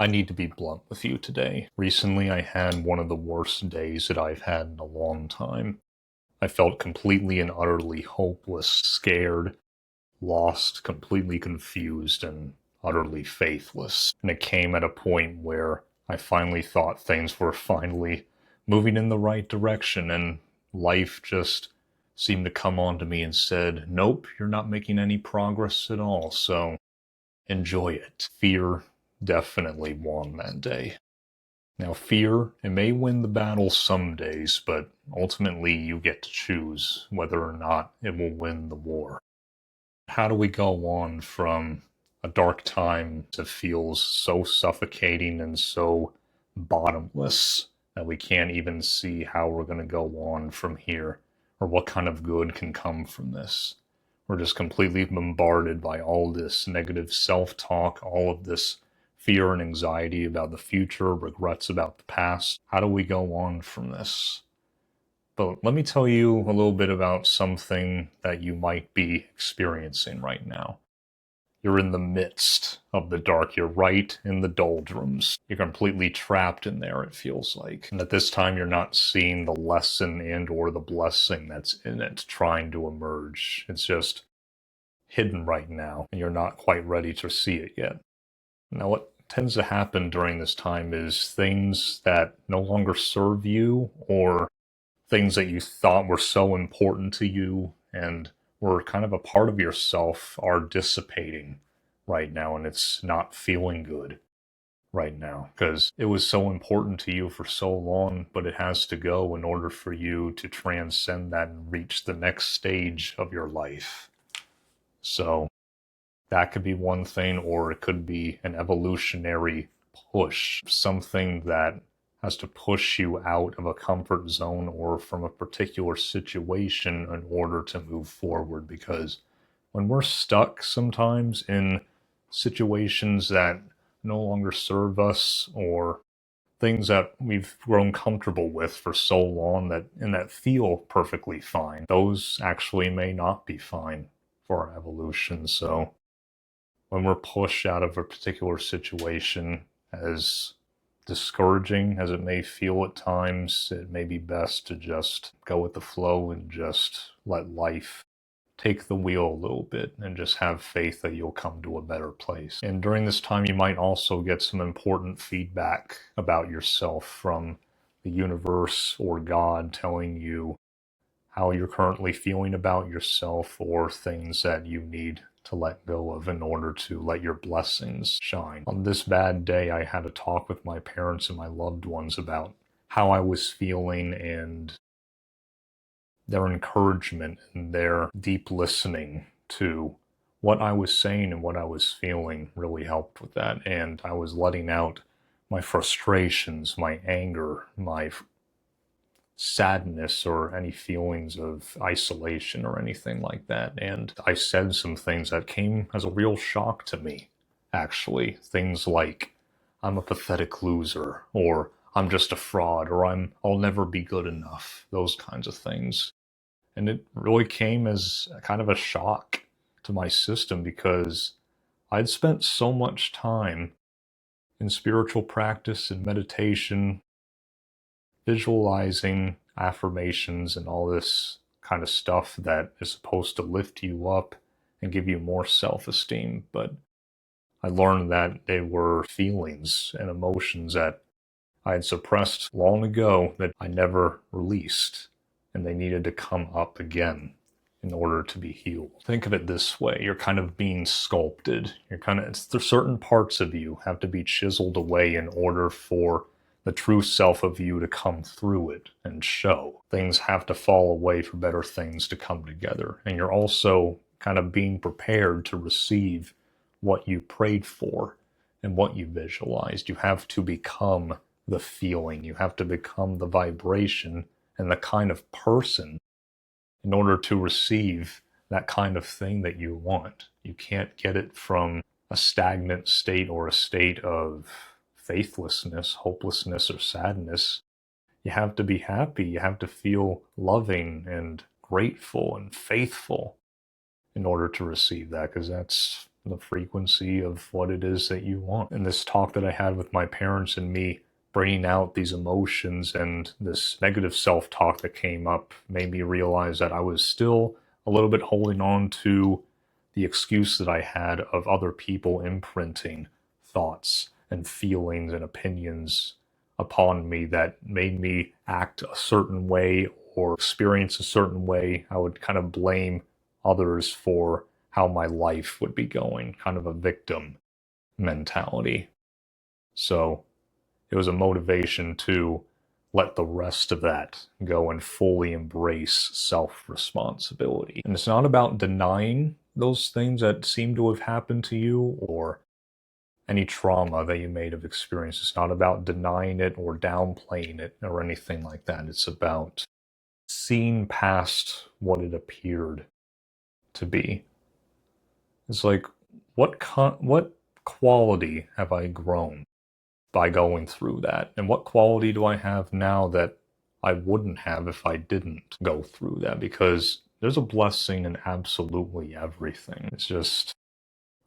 I need to be blunt with you today. Recently, I had one of the worst days that I've had in a long time. I felt completely and utterly hopeless, scared, lost, completely confused, and utterly faithless. And it came at a point where I finally thought things were finally moving in the right direction, and life just seemed to come on to me and said, nope, you're not making any progress at all, so enjoy it. Fear definitely won that day. Now, fear, it may win the battle some days, but ultimately you get to choose whether or not it will win the war. How do we go on from a dark time that feels so suffocating and so bottomless that we can't even see how we're going to go on from here or what kind of good can come from this? We're just completely bombarded by all this negative self-talk, all of this fear and anxiety about the future, regrets about the past. How do we go on from this? But let me tell you a little bit about something that you might be experiencing right now. You're in the midst of the dark. You're right in the doldrums. You're completely trapped in there, it feels like. And at this time, you're not seeing the lesson and or the blessing that's in it trying to emerge. It's just hidden right now, and you're not quite ready to see it yet. Now, what tends to happen during this time is things that no longer serve you, or things that you thought were so important to you and were kind of a part of yourself are dissipating right now, and it's not feeling good right now because it was so important to you for so long, but it has to go in order for you to transcend that and reach the next stage of your life. So that could be one thing, or it could be an evolutionary push, something that has to push you out of a comfort zone or from a particular situation in order to move forward. Because when we're stuck sometimes in situations that no longer serve us, or things that we've grown comfortable with for so long that feel perfectly fine, those actually may not be fine for our evolution. So when we're pushed out of a particular situation, as discouraging as it may feel at times, it may be best to just go with the flow and just let life take the wheel a little bit and just have faith that you'll come to a better place. And during this time, you might also get some important feedback about yourself from the universe or God telling you how you're currently feeling about yourself, or things that you need to let go of in order to let your blessings shine. On this bad day, I had a talk with my parents and my loved ones about how I was feeling, and their encouragement and their deep listening to what I was saying and what I was feeling really helped with that. And I was letting out my frustrations, my anger, my sadness, or any feelings of isolation or anything like that. And I said some things that came as a real shock to me, actually. Things like, I'm a pathetic loser, or I'm just a fraud, or I'll never be good enough, those kinds of things. And it really came as a kind of a shock to my system, because I'd spent so much time in spiritual practice and meditation, visualizing affirmations and all this kind of stuff that is supposed to lift you up and give you more self-esteem. But I learned that they were feelings and emotions that I had suppressed long ago that I never released, and they needed to come up again in order to be healed. Think of it this way. You're kind of being sculpted. There's certain parts of you have to be chiseled away in order for the true self of you to come through it and show. Things have to fall away for better things to come together. And you're also kind of being prepared to receive what you prayed for and what you visualized. You have to become the feeling. You have to become the vibration and the kind of person in order to receive that kind of thing that you want. You can't get it from a stagnant state, or a state of faithlessness, hopelessness, or sadness. You have to be happy. You have to feel loving and grateful and faithful in order to receive that, because that's the frequency of what it is that you want. And this talk that I had with my parents and me bringing out these emotions and this negative self-talk that came up made me realize that I was still a little bit holding on to the excuse that I had of other people imprinting thoughts and feelings and opinions upon me that made me act a certain way or experience a certain way. I would kind of blame others for how my life would be going, kind of a victim mentality. So it was a motivation to let the rest of that go and fully embrace self-responsibility. And it's not about denying those things that seem to have happened to you or any trauma that you may have experienced. It's not about denying it or downplaying it or anything like that. It's about seeing past what it appeared to be. It's like, what quality have I grown by going through that? And what quality do I have now that I wouldn't have if I didn't go through that? Because there's a blessing in absolutely everything. It's just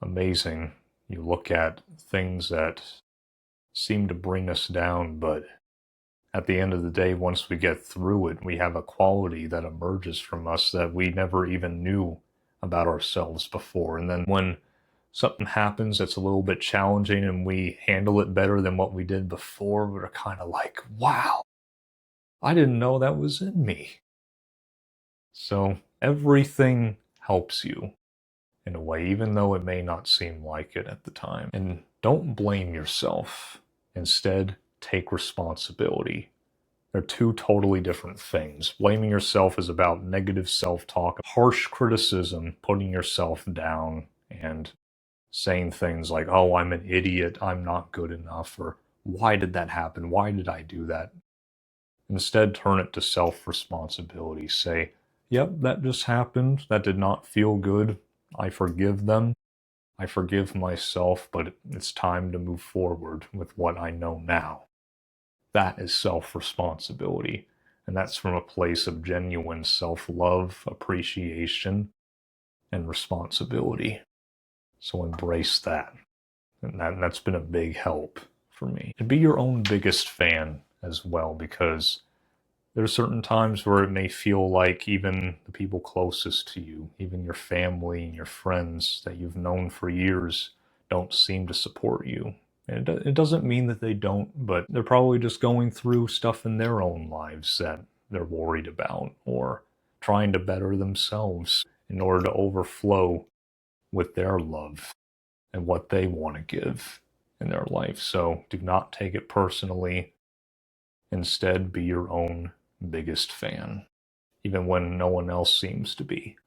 amazing. You look at things that seem to bring us down, but at the end of the day, once we get through it, we have a quality that emerges from us that we never even knew about ourselves before. And then when something happens that's a little bit challenging and we handle it better than what we did before, we're kind of like, wow, I didn't know that was in me. So everything helps you in a way, even though it may not seem like it at the time. And don't blame yourself. Instead, take responsibility. They're two totally different things. Blaming yourself is about negative self-talk, harsh criticism, putting yourself down, and saying things like, oh, I'm an idiot, I'm not good enough, or why did that happen? Why did I do that? Instead, turn it to self-responsibility. Say, yep, that just happened. That did not feel good. I forgive them. I forgive myself, but it's time to move forward with what I know now. That is self-responsibility. And that's from a place of genuine self-love, appreciation, and responsibility. So embrace that. And that's been a big help for me. And be your own biggest fan as well, because there are certain times where it may feel like even the people closest to you, even your family and your friends that you've known for years, don't seem to support you. And it doesn't mean that they don't, but they're probably just going through stuff in their own lives that they're worried about or trying to better themselves in order to overflow with their love and what they want to give in their life. So do not take it personally. Instead, be your own biggest fan, even when no one else seems to be.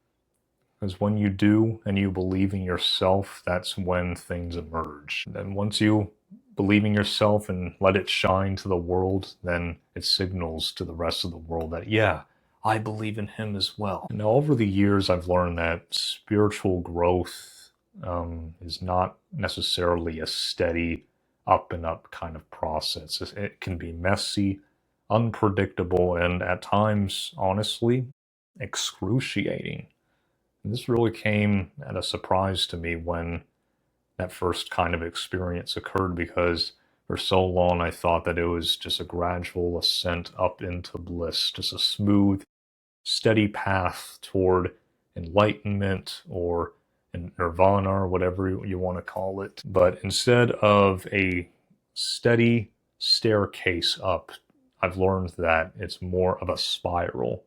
Because when you do and you believe in yourself, that's when things emerge. Then once you believe in yourself and let it shine to the world, then it signals to the rest of the world that, yeah, I believe in him as well. Now, over the years, I've learned that spiritual growth is not necessarily a steady up and up kind of process. It can be messy, unpredictable, and at times, honestly, excruciating. And this really came at a surprise to me when that first kind of experience occurred, because for so long I thought that it was just a gradual ascent up into bliss, just a smooth, steady path toward enlightenment or nirvana or whatever you want to call it. But instead of a steady staircase up, I've learned that it's more of a spiral,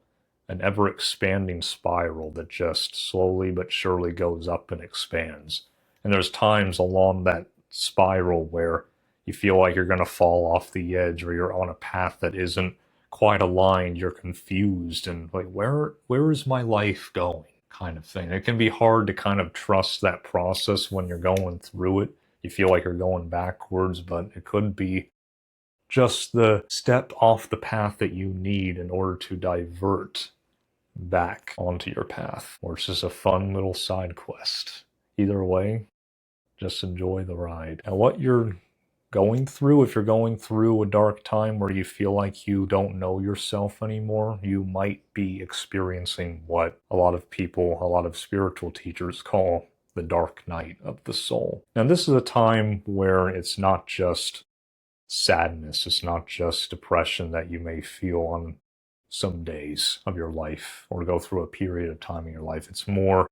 an ever-expanding spiral that just slowly but surely goes up and expands. And there's times along that spiral where you feel like you're going to fall off the edge, or you're on a path that isn't quite aligned, you're confused, and like, where is my life going, kind of thing. It can be hard to kind of trust that process when you're going through it. You feel like you're going backwards, but it could be just the step off the path that you need in order to divert back onto your path, or it's just a fun little side quest. Either way, just enjoy the ride. And what you're going through, if you're going through a dark time where you feel like you don't know yourself anymore, you might be experiencing what a lot of people, a lot of spiritual teachers call the dark night of the soul. And this is a time where it's not just sadness, it's not just depression that you may feel on some days of your life or go through a period of time in your life. It's more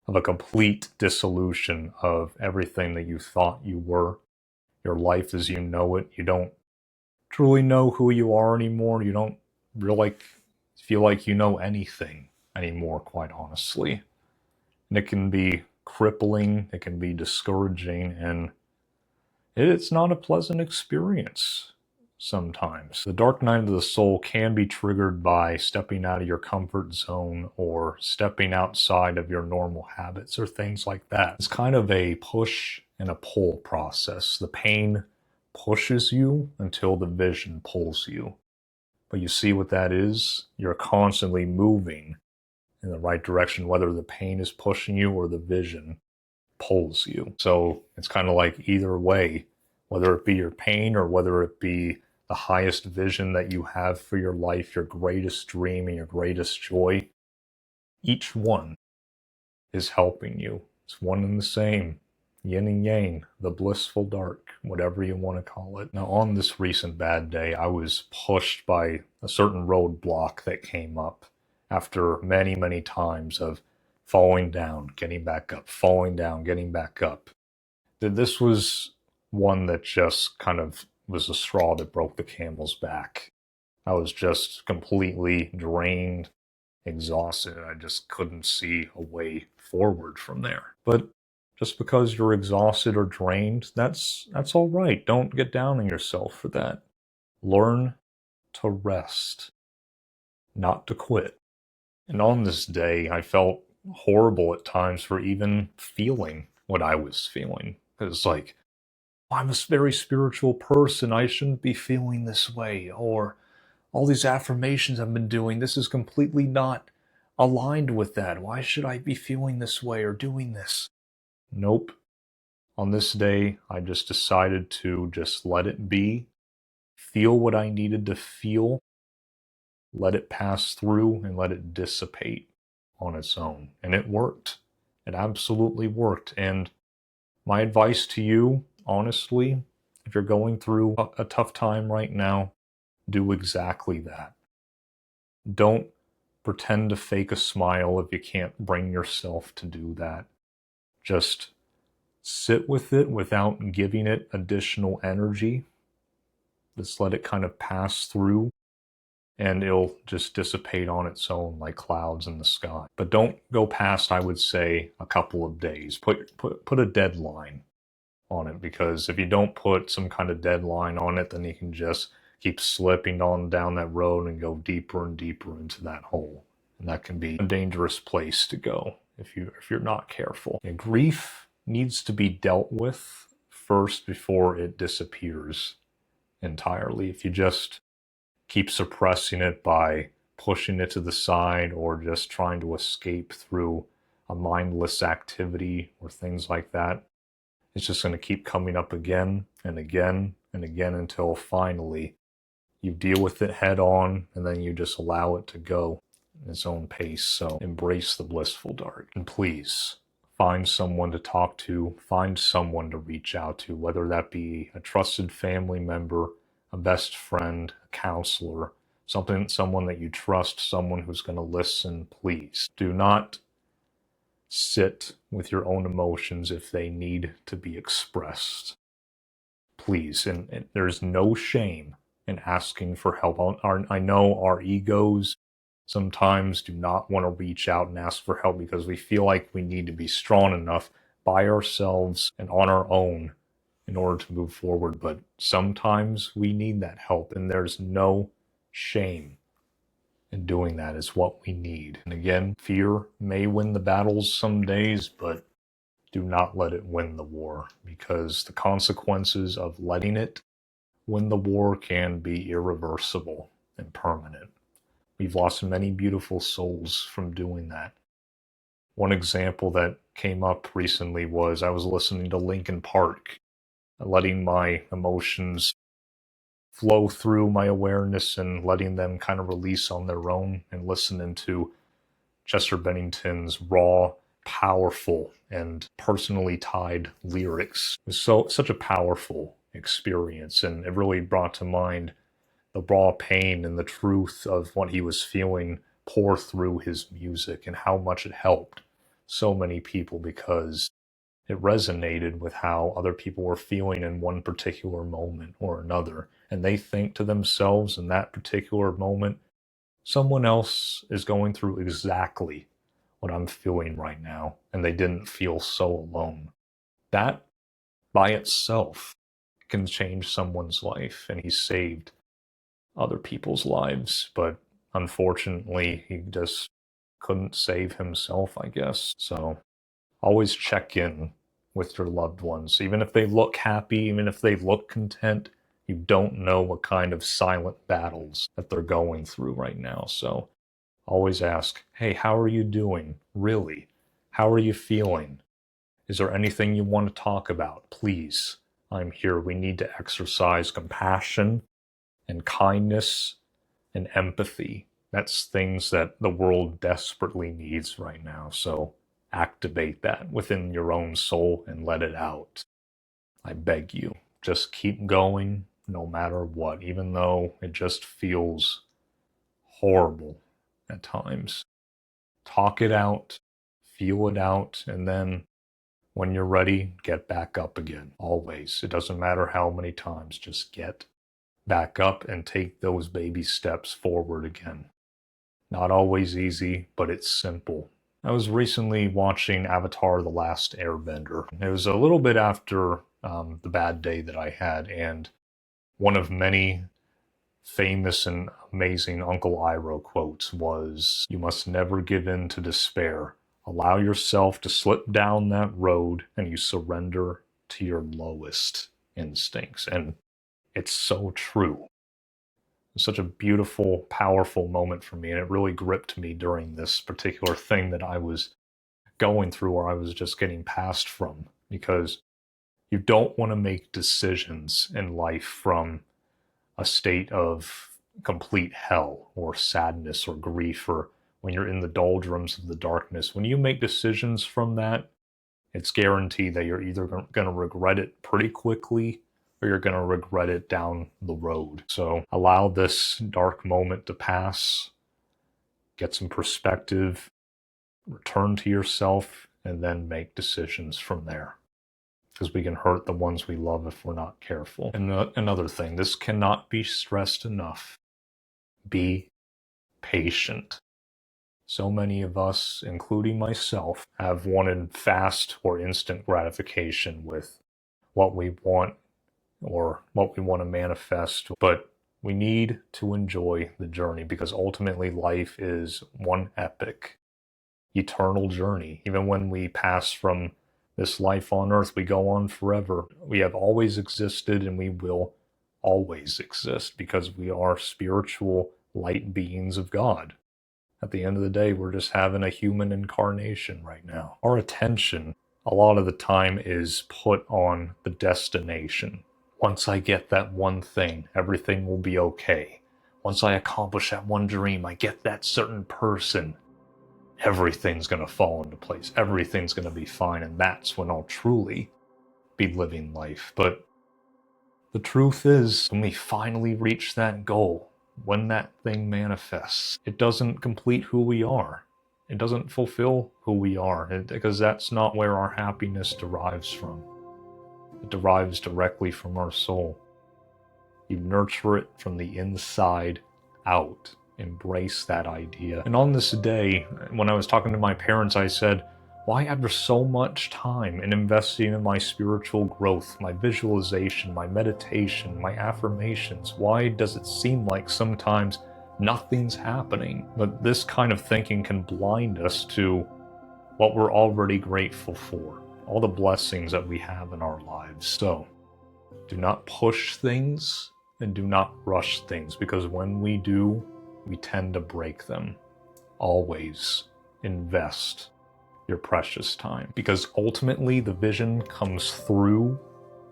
of a complete dissolution of everything that you thought you were, your life as you know it. You don't truly know who you are anymore. You don't really feel like you know anything anymore, quite honestly. And it can be crippling, it can be discouraging, and it's not a pleasant experience sometimes. The dark night of the soul can be triggered by stepping out of your comfort zone or stepping outside of your normal habits or things like that. It's kind of a push and a pull process. The pain pushes you until the vision pulls you. But you see what that is? You're constantly moving in the right direction, whether the pain is pushing you or the vision pulls you. So it's kind of like either way, whether it be your pain or whether it be the highest vision that you have for your life, your greatest dream and your greatest joy, each one is helping you. It's one and the same. Yin and yang, the blissful dark, whatever you want to call it. Now, on this recent bad day, I was pushed by a certain roadblock that came up after many, many times of falling down, getting back up, falling down, getting back up. This was one that just kind of was the straw that broke the camel's back. I was just completely drained, exhausted. I just couldn't see a way forward from there. But just because you're exhausted or drained, that's all right. Don't get down on yourself for that. Learn to rest, not to quit. And on this day, I felt horrible at times for even feeling what I was feeling. It's like, I'm a very spiritual person. I shouldn't be feeling this way. Or all these affirmations I've been doing, this is completely not aligned with that. Why should I be feeling this way or doing this? Nope. On this day, I just decided to just let it be, feel what I needed to feel, let it pass through, and let it dissipate on its own. And it worked. It absolutely worked. And my advice to you, honestly, if you're going through a tough time right now, do exactly that. Don't pretend to fake a smile if you can't bring yourself to do that. Just sit with it without giving it additional energy. Just let it kind of pass through and it'll just dissipate on its own like clouds in the sky. But don't go past, I would say, a couple of days. Put a deadline on it, because if you don't put some kind of deadline on it, then you can just keep slipping on down that road and go deeper and deeper into that hole. And that can be a dangerous place to go if you're not careful. And grief needs to be dealt with first before it disappears entirely. If you just keep suppressing it by pushing it to the side or just trying to escape through a mindless activity or things like that, it's just going to keep coming up again and again and again until finally you deal with it head on and then you just allow it to go in its own pace. So embrace the blissful dark. And please find someone to talk to, find someone to reach out to, whether that be a trusted family member, a best friend, a counselor, someone that you trust, someone who's going to listen. Please do not sit with your own emotions if they need to be expressed. Please, and there's no shame in asking for help. I know our egos sometimes do not want to reach out and ask for help because we feel like we need to be strong enough by ourselves and on our own in order to move forward. But sometimes we need that help, and there's no shame in doing that. Is what we need. And again, fear may win the battles some days, but do not let it win the war, because the consequences of letting it win the war can be irreversible and permanent. We've lost many beautiful souls from doing that. One example that came up recently was I was listening to Linkin Park, letting my emotions flow through my awareness and letting them kind of release on their own, and listening to Chester Bennington's raw, powerful and personally tied lyrics. It was such a powerful experience, and it really brought to mind the raw pain and the truth of what he was feeling pour through his music, and how much it helped so many people because it resonated with how other people were feeling in one particular moment or another. And they think to themselves in that particular moment, someone else is going through exactly what I'm feeling right now, and they didn't feel so alone. That by itself can change someone's life, and he saved other people's lives. But unfortunately, he just couldn't save himself, I guess. So always check in with your loved ones. Even if they look happy, even if they look content, you don't know what kind of silent battles that they're going through right now. So always ask, hey, how are you doing? Really? How are you feeling? Is there anything you want to talk about? Please, I'm here. We need to exercise compassion and kindness and empathy. That's things that the world desperately needs right now. So activate that within your own soul and let it out. I beg you, just keep going no matter what, even though it just feels horrible at times. Talk it out, feel it out, and then when you're ready, get back up again. Always. It doesn't matter how many times, just get back up and take those baby steps forward again. Not always easy, but it's simple. I was recently watching Avatar: The Last Airbender. It was a little bit after the bad day that I had, and one of many famous and amazing Uncle Iroh quotes was, "You must never give in to despair. Allow yourself to slip down that road and you surrender to your lowest instincts." And it's so true. It's such a beautiful, powerful moment for me, and it really gripped me during this particular thing that I was going through, or I was just getting past from, because you don't want to make decisions in life from a state of complete hell or sadness or grief, or when you're in the doldrums of the darkness. When you make decisions from that, it's guaranteed that you're either going to regret it pretty quickly or you're going to regret it down the road. So allow this dark moment to pass, get some perspective, return to yourself, and then make decisions from there. Because we can hurt the ones we love if we're not careful. And another thing, this cannot be stressed enough. Be patient. So many of us, including myself, have wanted fast or instant gratification with what we want or what we want to manifest. But we need to enjoy the journey, because ultimately life is one epic, eternal journey. Even when we pass from this life on earth, we go on forever. We have always existed and we will always exist, because we are spiritual light beings of God. At the end of the day, we're just having a human incarnation right now. Our attention, a lot of the time, is put on the destination. Once I get that one thing, everything will be okay. Once I accomplish that one dream, I get that certain person, everything's going to fall into place. Everything's going to be fine, and that's when I'll truly be living life. But the truth is, when we finally reach that goal, when that thing manifests, it doesn't complete who we are. It doesn't fulfill who we are, because that's not where our happiness derives from. It derives directly from our soul. You nurture it from the inside out. Embrace that idea. And on this day, when I was talking to my parents, I said, why after so much time in investing in my spiritual growth, my visualization, my meditation, my affirmations, why does it seem like sometimes nothing's happening? But this kind of thinking can blind us to what we're already grateful for, all the blessings that we have in our lives. So do not push things and do not rush things, because when we do, we tend to break them. Always invest your precious time, because ultimately the vision comes through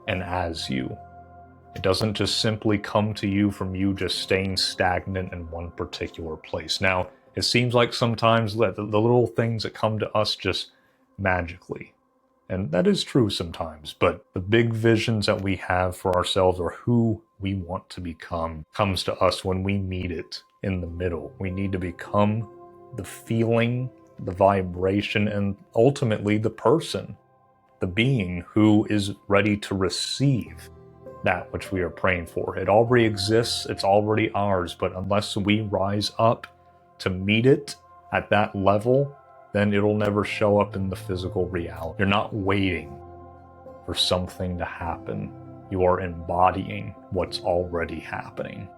and as you. It doesn't just simply come to you from you just staying stagnant in one particular place. Now, it seems like sometimes that the little things that come to us just magically. And that is true sometimes, but the big visions that we have for ourselves or who we want to become comes to us when we meet it in the middle. We need to become the feeling, the vibration, and ultimately the person, the being who is ready to receive that which we are praying for. It already exists, it's already ours, but unless we rise up to meet it at that level, then it'll never show up in the physical reality. You're not waiting for something to happen. You are embodying what's already happening.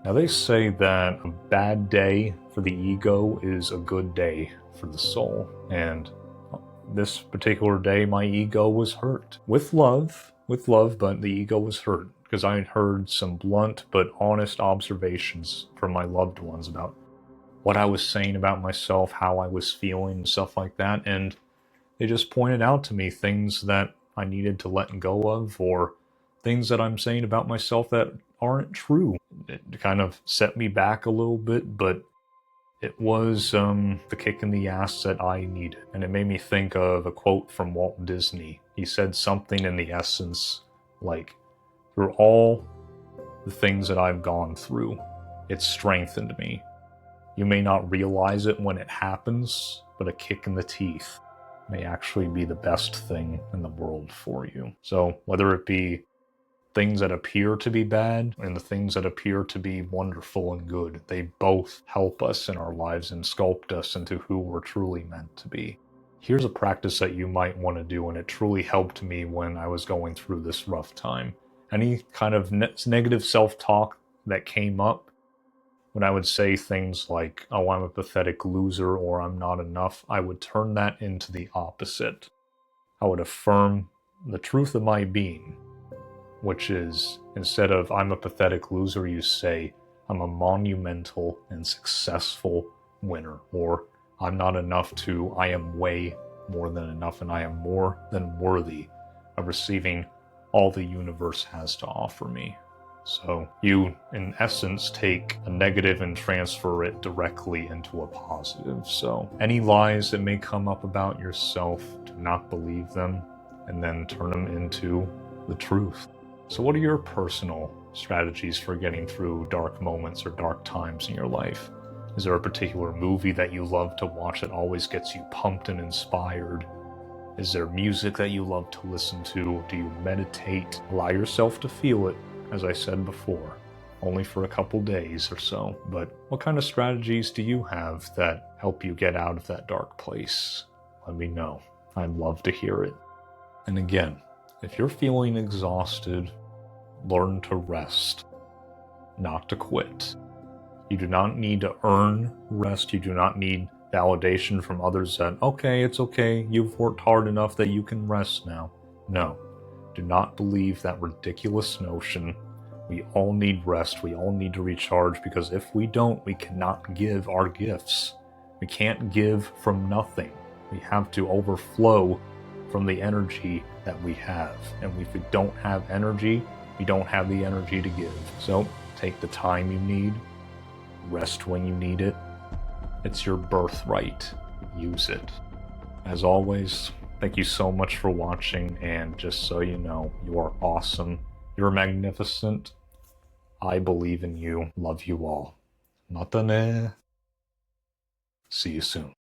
Now they say that a bad day for the ego is a good day for the soul. And this particular day, my ego was hurt. With love, but the ego was hurt because I heard some blunt but honest observations from my loved ones about what I was saying about myself, how I was feeling, and stuff like that. And they just pointed out to me things that I needed to let go of, or things that I'm saying about myself that aren't true. It kind of set me back a little bit, but it was the kick in the ass that I needed. And it made me think of a quote from Walt Disney. He said something in the essence like, through all the things that I've gone through, it's strengthened me. You may not realize it when it happens, but a kick in the teeth may actually be the best thing in the world for you. So whether it be things that appear to be bad and the things that appear to be wonderful and good, they both help us in our lives and sculpt us into who we're truly meant to be. Here's a practice that you might want to do, and it truly helped me when I was going through this rough time. Any kind of negative self-talk that came up, when I would say things like, oh, I'm a pathetic loser or I'm not enough, I would turn that into the opposite. I would affirm the truth of my being, which is, instead of I'm a pathetic loser, you say, I'm a monumental and successful winner, or I'm not enough to, I am way more than enough and I am more than worthy of receiving all the universe has to offer me. So you, in essence, take a negative and transfer it directly into a positive. So any lies that may come up about yourself, do not believe them, and then turn them into the truth. So what are your personal strategies for getting through dark moments or dark times in your life? Is there a particular movie that you love to watch that always gets you pumped and inspired? Is there music that you love to listen to? Do you meditate? Allow yourself to feel it, as I said before, only for a couple days or so. But what kind of strategies do you have that help you get out of that dark place? Let me know. I'd love to hear it. And again, if you're feeling exhausted, learn to rest, not to quit. You do not need to earn rest. You do not need validation from others that, okay, it's okay, you've worked hard enough that you can rest now. No. Do not believe that ridiculous notion. We all need rest. We all need to recharge, because if we don't, we cannot give our gifts. We can't give from nothing. We have to overflow from the energy that we have. And if we don't have energy, we don't have the energy to give. So take the time you need. Rest when you need it. It's your birthright. Use it. As always, thank you so much for watching, and just so you know, you are awesome. You're magnificent. I believe in you. Love you all. Mata ne. See you soon.